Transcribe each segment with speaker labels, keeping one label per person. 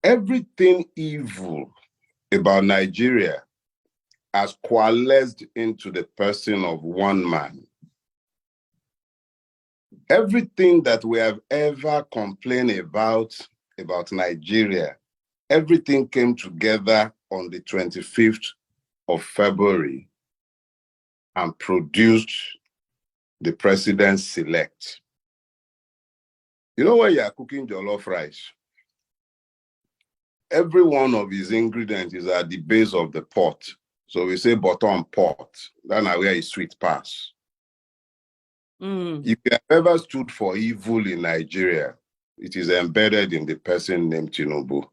Speaker 1: Everything evil about Nigeria has coalesced into the person of one man. Everything that we have ever complained about Nigeria, everything came together on the 25th of February and produced the president-elect. You know, when you are cooking jollof rice, every one of his ingredients is at the base of the pot. So we say bottom pot. That's where his sweet pass. If you have ever stood for evil in Nigeria, it is embedded in the person named Tinubu.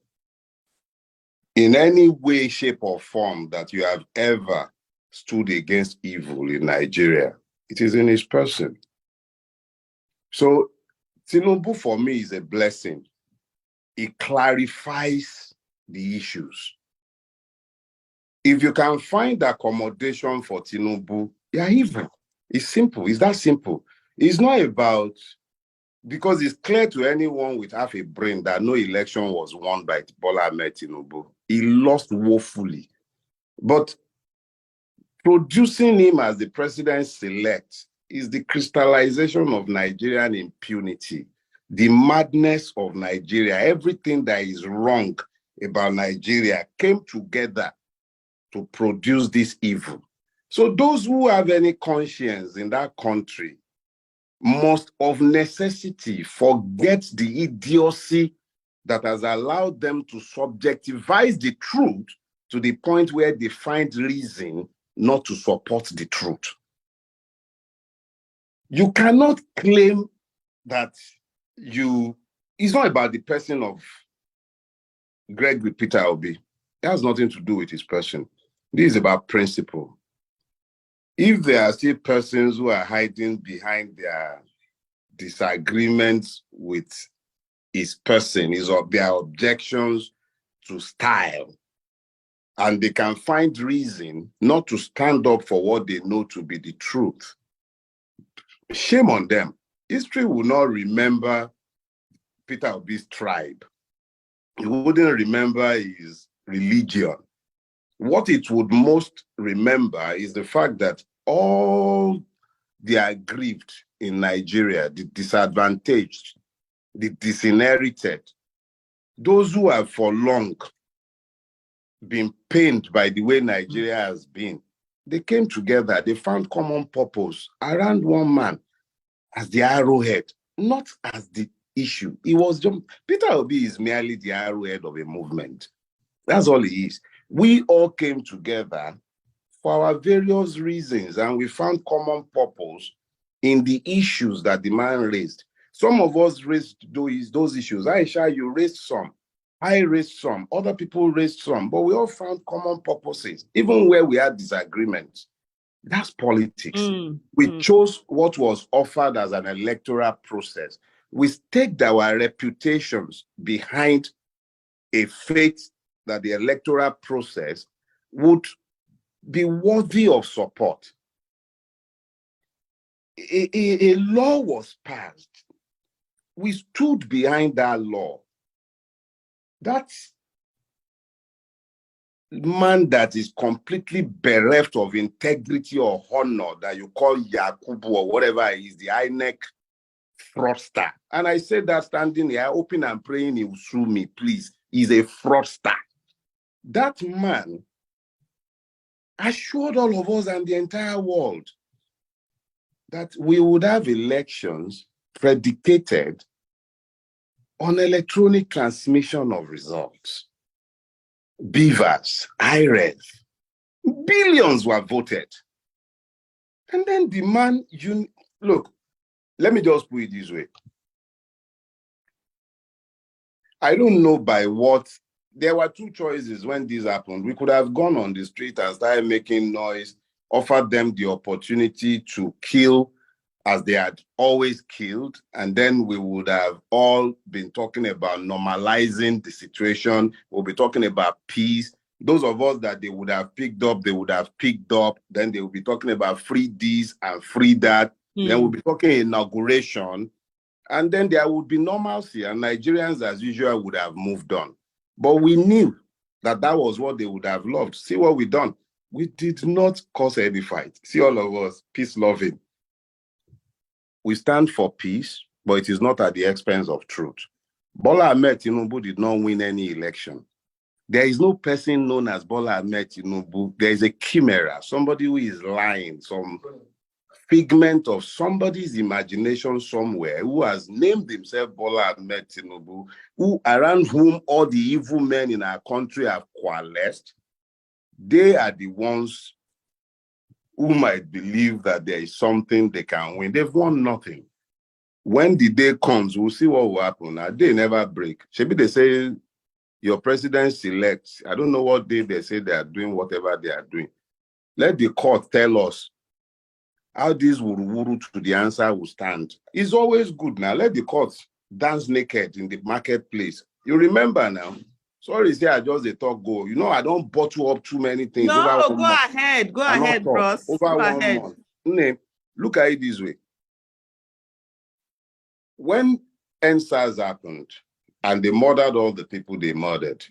Speaker 1: In any way, shape, or form that you have ever stood against evil in Nigeria, it is in his person. So Tinubu, for me, is a blessing. It clarifies the issues. If you can find accommodation for Tinubu, you're evil. It's simple. It's that simple. It's not about, because it's clear to anyone with half a brain that no election was won by Bola Ahmed Tinubu. He lost woefully. But producing him as the president-elect is the crystallization of Nigerian impunity, the madness of Nigeria. Everything that is wrong about Nigeria came together to produce this evil. So those who have any conscience in that country must of necessity forget the idiocy that has allowed them to subjectivize the truth to the point where they find reason not to support the truth. You cannot claim that it's not about the person of Gregory Peter Obi. It has nothing to do with his person. This is about principle. If there are still persons who are hiding behind their disagreements with his person, their objections to style, and they can find reason not to stand up for what they know to be the truth, shame on them. History will not remember Peter Obi's tribe. It wouldn't remember his religion. What it would most remember is the fact that all the aggrieved in Nigeria, the disadvantaged, the disinherited, those who have for long been pained by the way Nigeria has been, they came together, they found common purpose around one man as the arrowhead, not as the issue. It was just, Peter Obi is merely the arrowhead of a movement. That's all he is. We all came together for our various reasons, and we found common purpose in the issues that the man raised. Some of us raised those issues. Aisha, you raised some. I raised some. Other people raised some. But we all found common purposes, even where we had disagreements. That's politics. We chose what was offered as an electoral process. We staked our reputations behind a faith that the electoral process would be worthy of support. A law was passed. We stood behind that law. That man that is completely bereft of integrity or honor that you call Yakubu or whatever is the INEC fraudster. And I said that standing here, hoping and praying he will sue me, please. He's a fraudster. That man assured all of us and the entire world that we would have elections predicated on electronic transmission of results. Beavers, IREV, billions were voted. And then the man, look, let me just put it this way. I don't know by what, there were two choices when this happened. We could have gone on the street and started making noise, offered them the opportunity to kill as they had always killed, and then we would have all been talking about normalizing the situation. We'll be talking about peace. Those of us that they would have picked up, they would have picked up. Then they will be talking about free this and free that. Then we'll be talking inauguration. And then there would be normalcy, and Nigerians, as usual, would have moved on. But we knew that that was what they would have loved. See what we done. We did not cause any fight. See all of us, peace loving. We stand for peace, but it is not at the expense of truth. Bola Ahmed Tinubu did not win any election. There is no person known as Bola Ahmed Tinubu. There is a chimera, somebody who is lying, some figment of somebody's imagination somewhere, who has named himself Bola Ahmed Tinubu, who around whom all the evil men in our country have coalesced. They are the ones who might believe that there is something they can win. They've won nothing. When the day comes, we'll see what will happen. Now, they never break. Maybe they say your president selects. I don't know what day they say they are doing whatever they are doing. Let the court tell us how this wuru to the answer will stand. It's always good now. Let the courts dance naked in the marketplace. You remember now? Sorry, say I just a talk go. You know, I don't bottle up too many things.
Speaker 2: No,
Speaker 1: over
Speaker 2: go ahead. Go ahead, bros.
Speaker 1: Over
Speaker 2: go
Speaker 1: 1
Speaker 2: ahead.
Speaker 1: month. Look at it this way. When NSAS happened and they murdered all the people they murdered,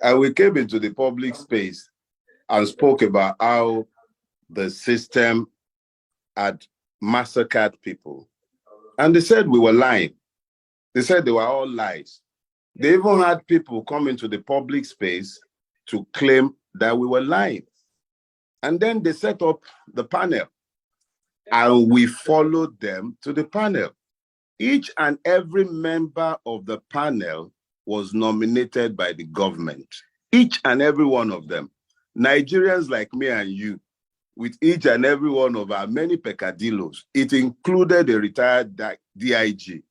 Speaker 1: and we came into the public space and spoke about how the system had massacred people. And they said we were lying. They said they were all lies. They even had people come into the public space to claim that we were lying. And then they set up the panel and we followed them to the panel. Each and every member of the panel was nominated by the government. Each and every one of them. Nigerians like me and you, with each and every one of our many peccadillos, it included a retired DIG.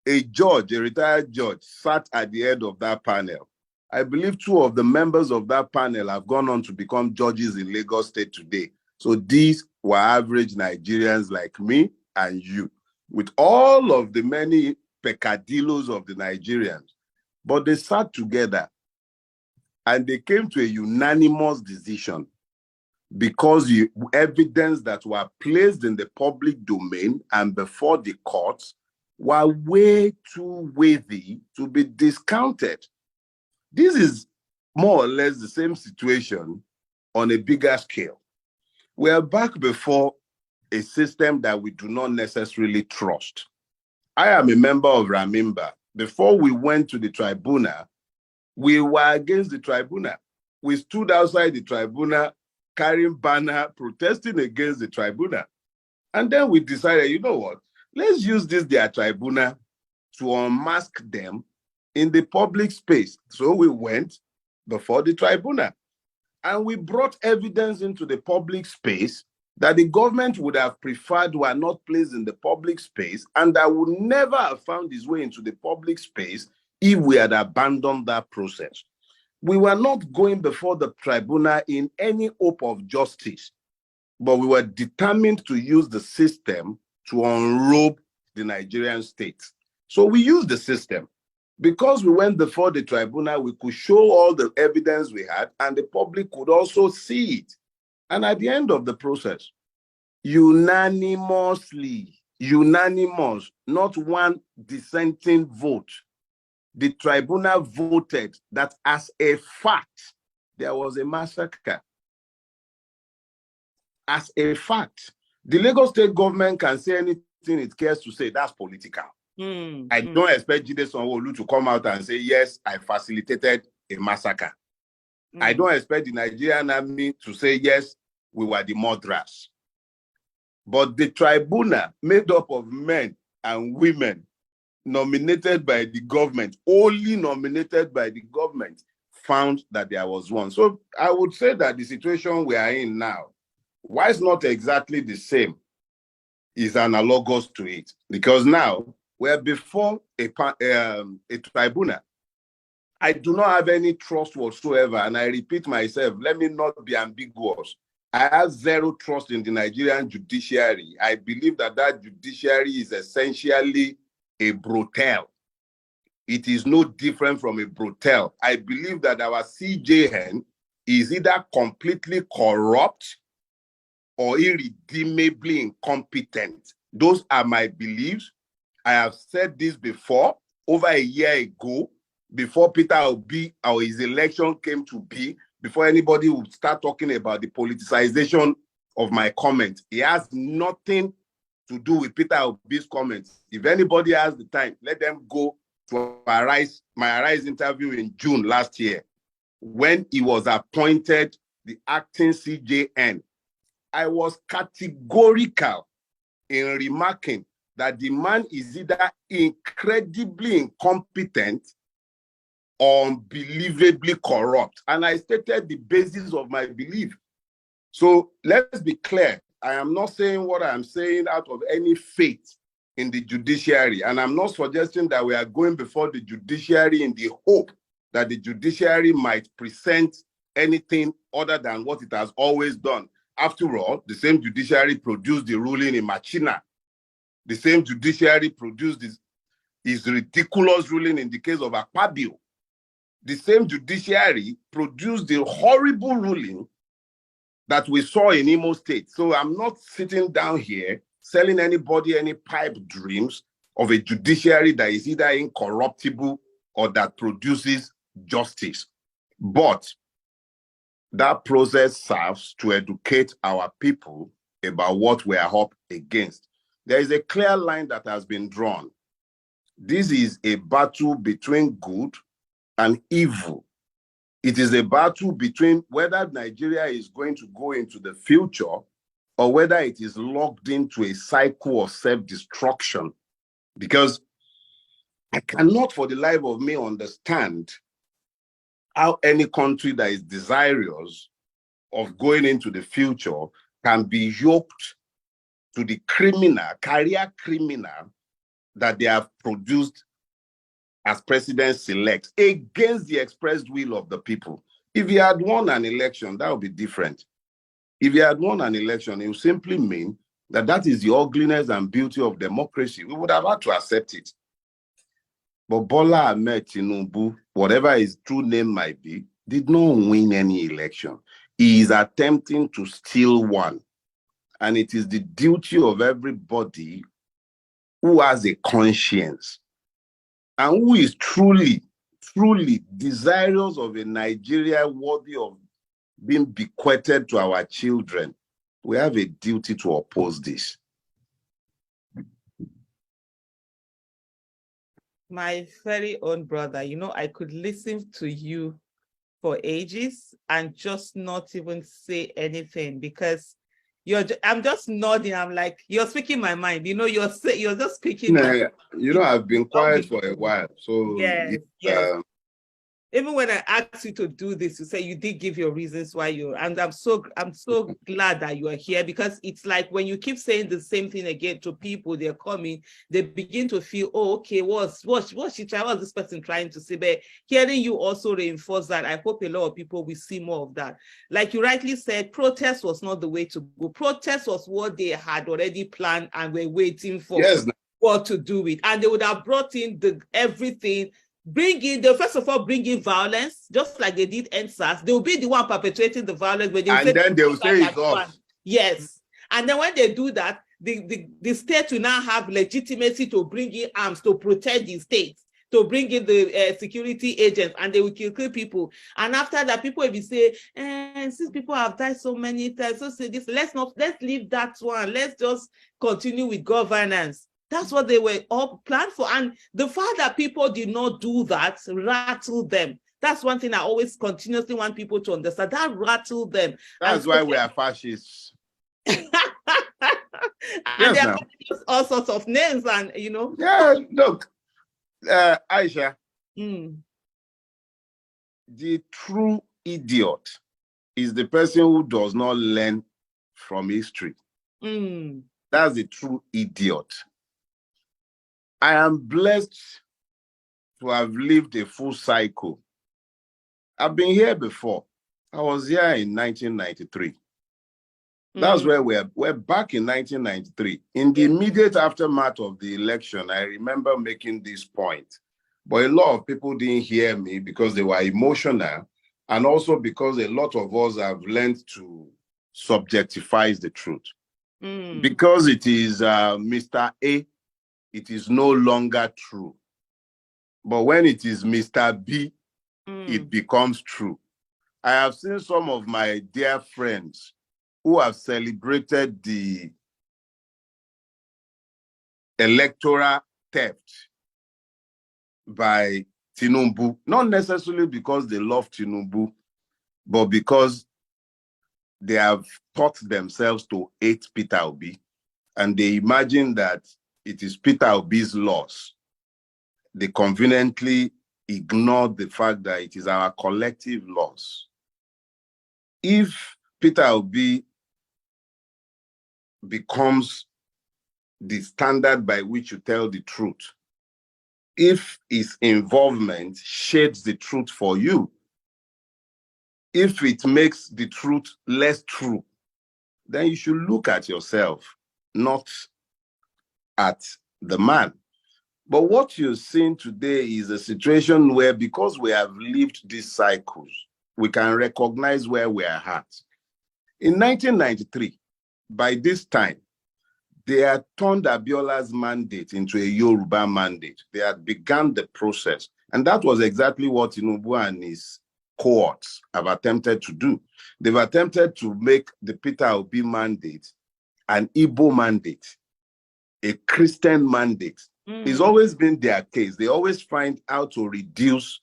Speaker 1: A judge, a retired judge, sat at the head of that panel. I believe 2 of the members of that panel have gone on to become judges in Lagos State today. So these were average Nigerians like me and you, with all of the many peccadillos of the Nigerians. But they sat together and they came to a unanimous decision because the evidence that were placed in the public domain and before the courts were way too weighty to be discounted. This is more or less the same situation on a bigger scale. We are back before a system that we do not necessarily trust. I am a member of Ramimba. Before we went to the tribunal, we were against the tribunal. We stood outside the tribunal carrying banner, protesting against the tribunal. And then we decided, you know what? Let's use their tribunal to unmask them in the public space. So we went before the tribunal and we brought evidence into the public space that the government would have preferred were not placed in the public space and that would never have found its way into the public space if we had abandoned that process. We were not going before the tribunal in any hope of justice, but we were determined to use the system to unrobe the Nigerian state. So we used the system. Because we went before the tribunal, we could show all the evidence we had, and the public could also see it. And at the end of the process, unanimous, not one dissenting vote, the tribunal voted that as a fact, there was a massacre. As a fact, the Lagos state government can say anything it cares to say. That's political. I don't expect Jide Sanwo-Olu to come out and say, yes, I facilitated a massacre. I don't expect the Nigerian army to say, yes, we were the murderers. But the tribunal, made up of men and women, nominated by the government, only nominated by the government, found that there was one. So I would say that the situation we are in now, why it's not exactly the same, is analogous to it. Because now we're before a tribunal. I do not have any trust whatsoever, and I repeat myself, let me not be ambiguous. I have zero trust in the Nigerian judiciary. I believe that judiciary is essentially a brothel. It is no different from a brothel. I believe that our CJN is either completely corrupt or irredeemably incompetent. Those are my beliefs. I have said this before, over a year ago, before Peter Obi or his election came to be, before anybody would start talking about the politicization of my comment. It has nothing to do with Peter Obi's comments. If anybody has the time, let them go to my Arise interview in June last year, when he was appointed the acting CJN. I was categorical in remarking that the man is either incredibly incompetent or unbelievably corrupt. And I stated the basis of my belief. So let's be clear. I am not saying what I'm saying out of any faith in the judiciary. And I'm not suggesting that we are going before the judiciary in the hope that the judiciary might present anything other than what it has always done. After all, the same judiciary produced the ruling in Machina. The same judiciary produced his ridiculous ruling in the case of Akpabio. The same judiciary produced the horrible ruling that we saw in Imo State. So I'm not sitting down here selling anybody any pipe dreams of a judiciary that is either incorruptible or that produces justice. But that process serves to educate our people about what we are up against. There is a clear line that has been drawn. This is a battle between good and evil. It is a battle between whether Nigeria is going to go into the future or whether it is locked into a cycle of self-destruction. Because I cannot for the life of me understand how any country that is desirous of going into the future can be yoked to the career criminal that they have produced as president-elect against the expressed will of the people. If he had won an election, that would be different. If he had won an election, it would simply mean that that is the ugliness and beauty of democracy. We would have had to accept it. But Bola Ahmed Tinubu, whatever his true name might be, did not win any election. He is attempting to steal one. And it is the duty of everybody who has a conscience and who is truly, truly desirous of a Nigeria worthy of being bequeathed to our children. We have a duty to oppose this.
Speaker 2: My very own brother, you know, I could listen to you for ages and just not even say anything because I'm just nodding. I'm like, you're speaking my mind. You know, you're just speaking.
Speaker 1: Yeah, you know, I've been quiet for a while. So
Speaker 2: yes. Even when I asked you to do this, you say you did give your reasons why and I'm so glad that you are here, because it's like when you keep saying the same thing again to people, they're coming, they begin to feel, oh, okay, what's this person trying to say? But hearing you also reinforce that, I hope a lot of people will see more of that. Like you rightly said, protest was not the way to go. Protest was what they had already planned and were waiting for what to do with. And they would have brought in everything. They'll first of all bring in violence, just like they did NSAS. They'll be the one perpetrating the violence. But
Speaker 1: then they'll say it's off.
Speaker 2: Yes. And then when they do that, the state will now have legitimacy to bring in arms to protect the state, to bring in the security agents, and they will kill people. And after that, people will be saying, since people have died so many times, so say this, let's leave that one. Let's just continue with governance. That's what they were all planned for. And the fact that people did not do that rattled them. That's one thing I always continuously want people to understand. That rattled them.
Speaker 1: That's why we are fascists.
Speaker 2: And they're all sorts of names, and you know.
Speaker 1: Yeah, look, Aisha, the true idiot is the person who does not learn from history. That's the true idiot. I am blessed to have lived a full cycle. I've been here before. I was here in 1993. That's where we're back in 1993. In the immediate aftermath of the election, I remember making this point. But a lot of people didn't hear me because they were emotional, and also because a lot of us have learned to subjectify the truth. Because it is Mr. A, it is no longer true. But when it is Mr. B, it becomes true. I have seen some of my dear friends who have celebrated the electoral theft by Tinubu, not necessarily because they love Tinubu, but because they have taught themselves to hate Peter Obi, and they imagine that it is Peter Obi's loss. They conveniently ignore the fact that it is our collective loss. If Peter Obi becomes the standard by which you tell the truth, if his involvement shades the truth for you, if it makes the truth less true, then you should look at yourself, not at the man. But what you're seeing today is a situation where, because we have lived these cycles, we can recognize where we are at. In 1993, by this time, they had turned Abiola's mandate into a Yoruba mandate. They had begun the process. And that was exactly what Tinubu and his cohorts have attempted to do. They've attempted to make the Peter Obi mandate an Igbo mandate, a Christian mandate. It's always been their case. They always find how to reduce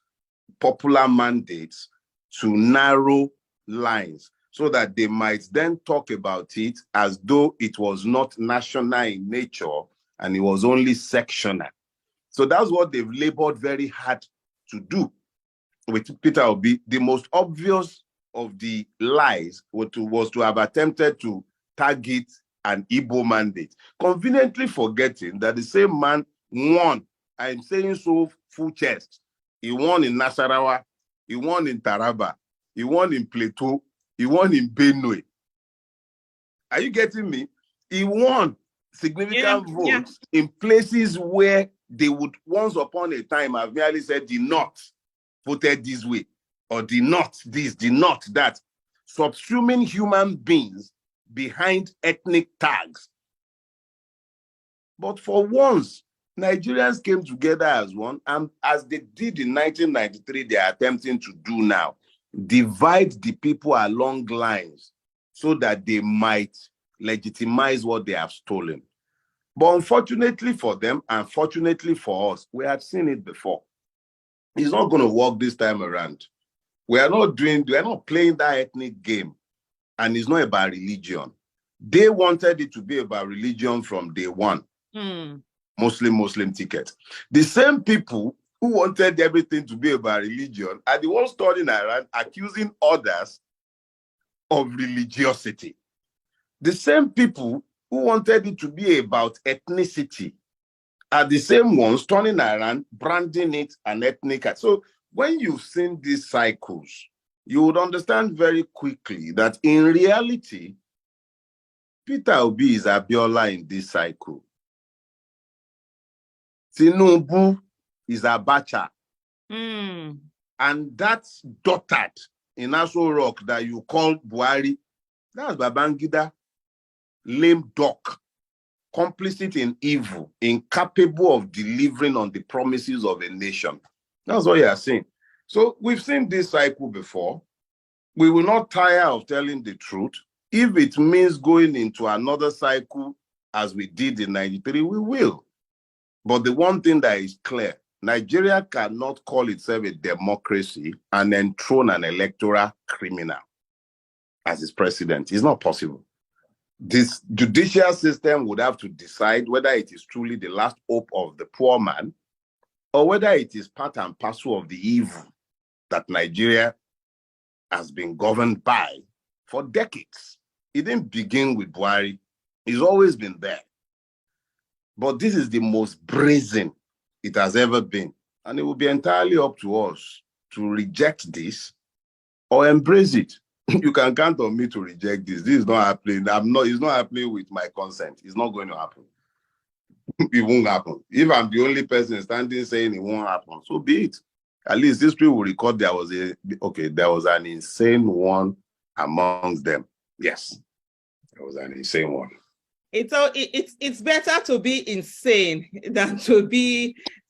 Speaker 1: popular mandates to narrow lines, so that they might then talk about it as though it was not national in nature and it was only sectional. So that's what they've labored very hard to do with Peter Obi. The most obvious of the lies was to have attempted to target an Igbo mandate, conveniently forgetting that the same man won. I'm saying so full chest. He won in Nasarawa, he won in Taraba, he won in Plateau, he won in Benue. Are you getting me? He won significant votes in places where they would once upon a time have merely said the North voted this way, or the North this, the North that, subsuming human beings behind ethnic tags. But for once, Nigerians came together as one, and as they did in 1993, they are attempting to do now. Divide the people along lines so that they might legitimize what they have stolen. But unfortunately for them, and fortunately for us, we have seen it before. It's not going to work this time around. We are not playing that ethnic game, and it's not about religion. They wanted it to be about religion from day one. Muslim ticket. The same people who wanted everything to be about religion are the ones turning around accusing others of religiosity. The same people who wanted it to be about ethnicity are the same ones turning around branding it an ethnic. So when you've seen these cycles, you would understand very quickly that in reality, Peter Obi is Abiola in this cycle. Tinubu is Abacha. And that's dotted in Aso Rock that you call Buhari. That's Babangida, lame duck, complicit in evil, incapable of delivering on the promises of a nation. That's what you are saying. So we've seen this cycle before. We will not tire of telling the truth. If it means going into another cycle as we did in 93, we will. But the one thing that is clear, Nigeria cannot call itself a democracy and enthrone an electoral criminal as its president. It's not possible. This judicial system would have to decide whether it is truly the last hope of the poor man, or whether it is part and parcel of the evil that Nigeria has been governed by for decades. It didn't begin with Buhari. It's always been there. But this is the most brazen it has ever been. And it will be entirely up to us to reject this or embrace it. You can count on me to reject this. This is not happening. It's not happening with my consent. It's not going to happen. It won't happen. If I'm the only person standing saying it won't happen, so be it. At least history will record there was an insane one amongst them. Yes, there was an insane one.
Speaker 2: It's better to be insane than to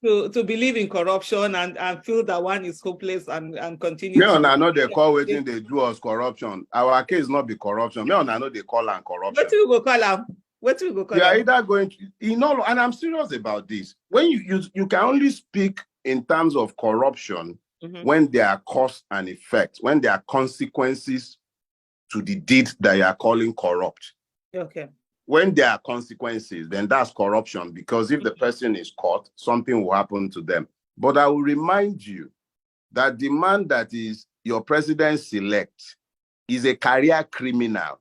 Speaker 2: to believe in corruption and feel that one is hopeless and continue
Speaker 1: Me
Speaker 2: to.
Speaker 1: and I know they call waiting they do us corruption. Our case not be corruption. Me and I know they call and corruption.
Speaker 2: What do we go call them? What do we go call
Speaker 1: You are
Speaker 2: them?
Speaker 1: either going to, and I'm serious about this. When you can only speak in terms of corruption when there are cause and effect, when there are consequences to the deed that you are calling corrupt.
Speaker 2: Okay.
Speaker 1: When there are consequences, then that's corruption, because if the person is caught, something will happen to them. But I will remind you that the man that is your president-elect is a career criminal.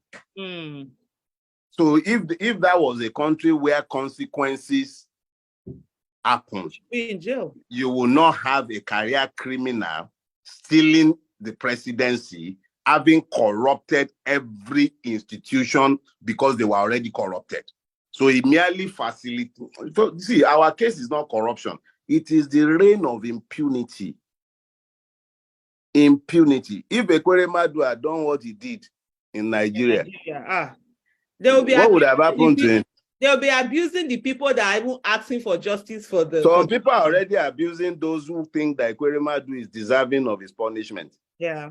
Speaker 1: So if that was a country where consequences happen,
Speaker 2: Be in jail.
Speaker 1: You will not have a career criminal stealing the presidency, having corrupted every institution because they were already corrupted. So it merely facilitates. So, see, our case is not corruption. It is the reign of impunity. Impunity. If Ekweremadu had done what he did in Nigeria, what would have happened to him?
Speaker 2: They'll be abusing the people that are even asking for justice for the.
Speaker 1: Some people are already abusing those who think that Ekweremadu is deserving of his punishment.
Speaker 2: Yeah,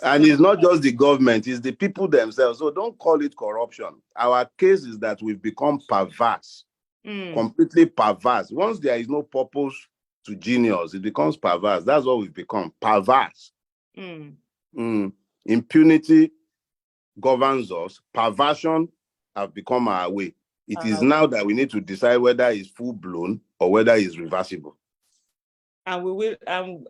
Speaker 1: and it's not just the government, it's the people themselves. So don't call it corruption. Our case is that we've become perverse, completely perverse. Once there is no purpose to genius, it becomes perverse. That's what we've become, perverse. Impunity governs us. Perversion have become our way. It is now that we need to decide whether it's full-blown or whether it's reversible.
Speaker 2: And we will,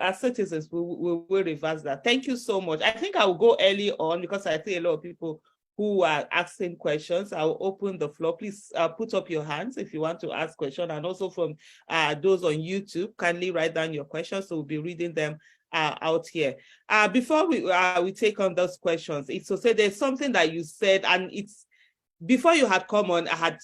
Speaker 2: as citizens, we will reverse that. Thank you so much. I think I will go early on because I see a lot of people who are asking questions. I will open the floor. Please put up your hands if you want to ask questions. And also from those on YouTube, kindly write down your questions. So we'll be reading them out here. Before we take on those questions, it's to say there's something that you said, and it's before you had come on, I had